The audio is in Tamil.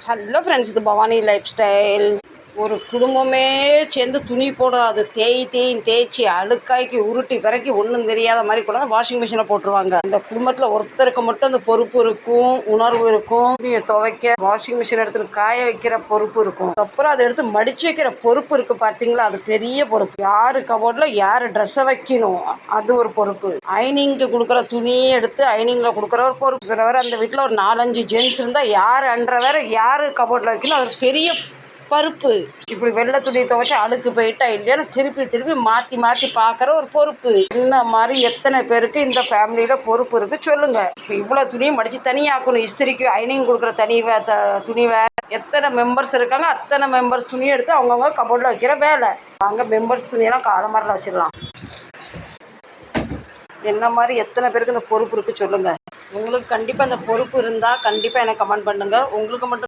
ஹலோ ஃப்ரெண்ட்ஸ், இது பவானி லைஃப் ஸ்டைல். ஒரு குடும்பமே சேர்ந்து துணி போடும், அது தேய்ச்சி அழுக்காய்க்கு உருட்டி பிறக்கி ஒன்றும் தெரியாத மாதிரி கூட வாஷிங் மிஷினில் போட்டுருவாங்க. அந்த குடும்பத்தில் ஒருத்தருக்கு மட்டும் அந்த பொறுப்பு இருக்கும், உணர்வு இருக்கும். துணியை துவைக்க வாஷிங் மிஷின் எடுத்து காய வைக்கிற பொறுப்பு இருக்கும். அப்புறம் அதை எடுத்து மடிச்சு வைக்கிற பொறுப்பு இருக்குது. பார்த்தீங்களா, அது பெரிய பொறுப்பு. யாரு கபோர்டில் யார் ட்ரெஸ்ஸை வைக்கணும், அது ஒரு பொறுப்பு. அயனிங்க்கு கொடுக்குற துணியை எடுத்து அயனிங்கில் கொடுக்குற ஒரு பொறுப்பு. சில வேறு அந்த வீட்டில் ஒரு 4-5 ஜென்ஸ் இருந்தால் யார் அன்ற வேறு யார் கபோர்டில் வைக்கணும், அது பெரிய பருப்பு. இப்படி வெள்ளை துணி துவைச்சி அழுக்கு போயிட்டா இல்லையான்னு திருப்பி மாற்றி பார்க்குற ஒரு பொறுப்பு. இந்த மாதிரி எத்தனை பேருக்கு இந்த ஃபேமிலியில் பொறுப்பு இருக்குது சொல்லுங்கள். இப்போ இவ்வளோ துணியும் மடித்து தனியாக்கணும். இஸ்திரிக்கு அயனிங் கொடுக்குற துணி வேறு. எத்தனை மெம்பர்ஸ் இருக்காங்க, அத்தனை மெம்பர்ஸ் துணியை எடுத்து அவங்கவுங்க கபோர்டில் வைக்கிற வேலை. அங்கே மெம்பர்ஸ் துணியெல்லாம் காலமாரில் வச்சிடலாம். என்ன மாதிரி எத்தனை பேருக்கு இந்த பொறுப்பு இருக்குது சொல்லுங்கள். உங்களுக்கு கண்டிப்பாக அந்த பொறுப்பு இருந்தால் கண்டிப்பாக எனக்கு கமெண்ட் பண்ணுங்கள். உங்களுக்கு மட்டும்